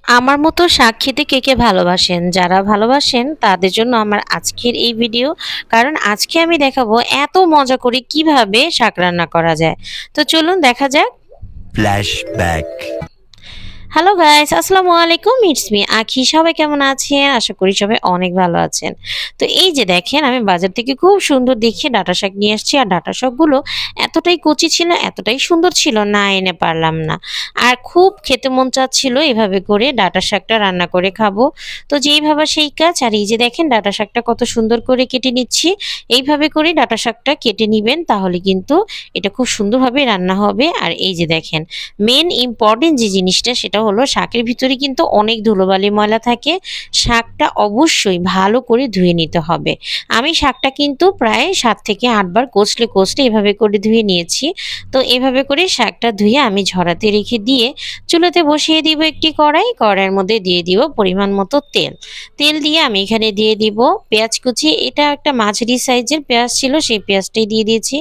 আমার মতো শাক খেতে কে কে ভালোবাসেন? যারা ভালোবাসেন তাদের জন্য আমার আজকের এই ভিডিও। কারণ আজকে আমি দেখাবো এত মজা করে কিভাবে শাক রান্না করা যায়। তো চলুন দেখা যাক। ফ্ল্যাশব্যাক। হ্যালো গাইস, আসসালামু আলাইকুম, ইটস মি আখি। সবাই কেমন আছেন? আশা করি সবাই অনেক ভালো আছেন। তো এই যে দেখেন, আমি বাজার থেকে খুব সুন্দর দেখে ডাঁটা শাক নিয়ে আসছি। আর ডাঁটা শাকগুলো এতটাই কচি ছিল, এতটাই সুন্দর ছিল, না এনে পারলাম না। আর খুব খেতে মন চাচ্ছিল এভাবে করে ডাঁটা শাকটা রান্না করে খাবো। তো যেই ভাবা সেই কাজ। আর এই যে দেখেন ডাঁটা শাকটা কত সুন্দর করে কেটে নিচ্ছি। এইভাবে করে ডাঁটা শাকটা কেটে নিবেন, তাহলে কিন্তু এটা খুব সুন্দরভাবে রান্না হবে। আর এই যে দেখেন, মেন ইম্পর্টেন্ট যে জিনিসটা সেটা হলো শাকের ভিতরে কিন্তু অনেক ধুলোবালি ময়লা থাকে। শাকটা অবশ্যই ভালো করে ধুয়ে নিতে হবে। আমি শাকটা কিন্তু প্রায় 7 থেকে 8 বার কষলে কষলে এভাবে করে ধুয়ে নিয়েছি। তো এভাবে করে শাকটা ধুয়ে আমি ঝরাতে রেখে দিয়ে চুলাতে বসিয়ে দিব একটি কড়াই। কড়াইয়ের মধ্যে দিয়ে দিব পরিমাণ মতো তেল। তেল দিয়ে আমি এখানে দিয়ে দিব পেঁয়াজ কুচি। এটা একটা মাঝারি সাইজের পেঁয়াজ ছিল, সেই পেঁয়াজটাই দিয়ে দিয়েছি।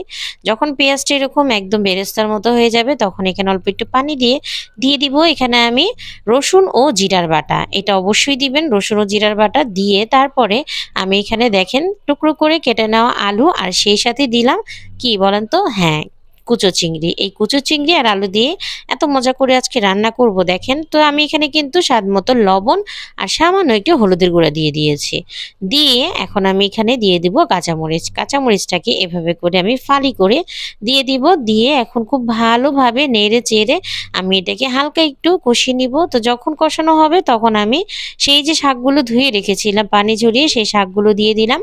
যখন পেঁয়াজটা এরকম একদম বেরেস্তার মতো হয়ে যাবে, তখন এখানে অল্প একটু পানি দিয়ে দিব এখানে আমি রসুন ও জিরার বাটা। এটা অবশ্যই দিবেন, রসুন ও জিরার বাটা দিয়ে তারপরে আমি এখানে দেখেন টুকরো করে কেটে নেওয়া আলু, আর সেই সাথে দিলাম কি বলেন তো, হ্যাঁ, কুচো চিংড়ি। এই কুচো চিংড়ি আর আলু দিয়ে এত মজা করে আজকে রান্না করব দেখেন। তো আমি এখানে কিন্তু স্বাদ মতো লবণ আর সামান্য একটু হলুদের গুঁড়া দিয়ে দিয়েছি। দিয়ে এখন আমি এখানে দিয়ে দিব কাঁচামরিচ। কাঁচামরিচটাকে এভাবে করে আমি ফালি করে দিয়ে দিব। দিয়ে এখন খুব ভালোভাবে নেড়ে চেড়ে আমি এটাকে হালকা একটু কষিয়ে নিব। তো যখন কষানো হবে তখন আমি সেই যে শাকগুলো ধুয়ে রেখেছিলাম পানি ঝরিয়ে, সেই শাকগুলো দিয়ে দিলাম।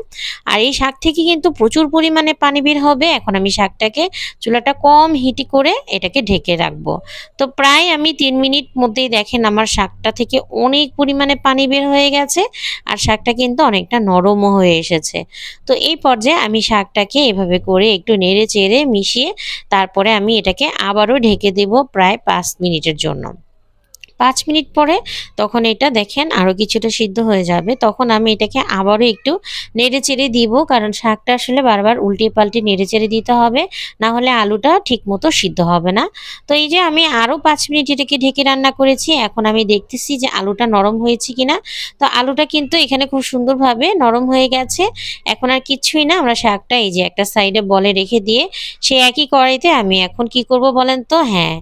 আর এই শাক থেকে কিন্তু প্রচুর পরিমাণে পানি বের হবে। এখন আমি শাকটাকে চুলাটা কম হিটে করে এটাকে ঢেকে রাখবো। তো প্রায় আমি 3 মিনিট মধ্যেই দেখেন আমার শাকটা থেকে অনেক পরিমাণে পানি বের হয়ে গেছে। আর শাকটা কিন্তু অনেকটা নরমও হয়ে এসেছে। তো এই পর্যায়ে আমি শাকটাকে এভাবে করে একটু নেড়ে চেড়ে মিশিয়ে তারপরে আমি এটাকে আবারও ঢেকে দেব প্রায় 5 মিনিটের জন্য। 5 মিনিট পরে তখন এটা দেখেন আরও কিছুটা সিদ্ধ হয়ে যাবে। তখন আমি এটাকে আবারও একটু নেড়েচেড়ে দিব, কারণ শাকটা আসলে বারবার উল্টে পাল্টে নেড়েচেড়ে দিতে হবে, না হলে আলুটা ঠিকমতো সিদ্ধ হবে না। তো এই যে আমি আরও 5 মিনিট এটাকে ঢেকে রান্না করেছি। এখন আমি দেখতেছি যে আলুটা নরম হয়েছে কিনা। তো আলুটা কিন্তু এখানে খুব সুন্দরভাবে নরম হয়ে গেছে। এখন আর কিছুই না, আমরা শাকটা এই যে একটা সাইডে বলে রেখে দিয়ে সেই একই কড়াইতে আমি এখন কি করব বলেন তো, হ্যাঁ,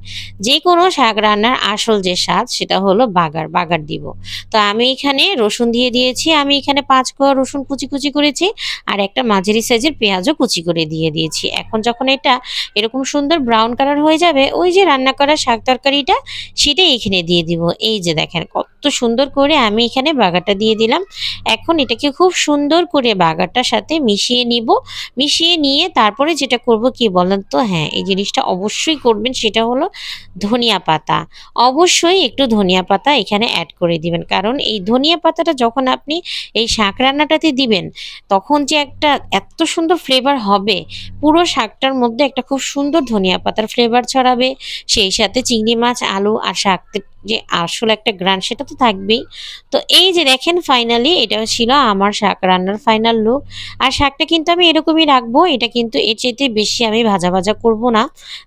যে কোনো শাক রান্নার আসল যে স্বাদ সেটা হলো বাগার দিব। তো আমি এখানে রসুন দিয়ে দিয়েছি। আমি এখানে 5 কোয়া রসুন কুচি কুচি করেছি, আর একটা মাঝারি সাইজের পেঁয়াজও কুচি করে দিয়ে দিয়েছি। এখন যখন এটা এরকম সুন্দর ব্রাউন কালার হয়ে যাবে, ওই যে রান্না করা শাক তরকারিটা সেটাই এখানে দিয়ে দিব। এই যে দেখেন কত সুন্দর করে আমি এখানে বাগারটা দিয়ে দিলাম। এখন এটাকে খুব সুন্দর করে বাগারটার সাথে মিশিয়ে নিব। মিশিয়ে নিয়ে তারপরে যেটা করব কি বলেন তো, হ্যাঁ, এই জিনিসটা অবশ্যই করবেন, সেটা হলো ধনিয়া পাতা। অবশ্যই একটু ধনিয়া পাতা এখানে অ্যাড করে দিবেন, কারণ এই ধনিয়া পাতাটা যখন আপনি এই শাক রান্নাটাতে দিবেন, তখন যে একটা এত সুন্দর ফ্লেভার হবে, পুরো শাকটার মধ্যে একটা খুব সুন্দর ধনিয়া পাতার ফ্লেভার ছড়াবে। সেই সাথে চিংড়ি মাছ, আলু আর শাক যে আসলে একটা গ্রান, সেটা তো থাকবেই। তো এই যে দেখেন ফাইনালি এটা ছিল আমার শাক রান্নার ফাইনাল লুক। আর শাকটা কিন্তু আমি এরকমই রাখবো, এটা কিন্তু এর চাইতে বেশি আমি ভাজা ভাজা করব না,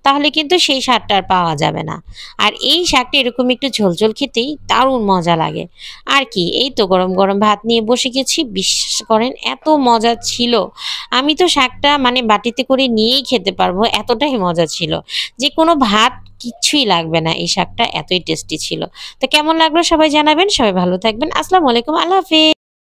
তাহলে কিন্তু সেই স্বাদটা আর পাওয়া যাবে না। আর এই শাকটা এরকম একটু ঝোলঝোল খেতেই দারুণ মজা লাগে। আর কি, এই তো গরম গরম ভাত নিয়ে বসে গেছি, বিশ্বাস করেন এত মজা ছিল। আমি তো শাকটা মানে বাটিতে করে নিয়েই খেতে পারবো, এতটাই মজা ছিল। যে কোনো ভাত কিচ্ছুই লাগবে না, এই শাকটা এতই টেস্টি ছিল। তো কেমন লাগলো সবাই জানাবেন। সবাই ভালো থাকবেন। আসসালামু আলাইকুম, আল্লাহ হাফেজ।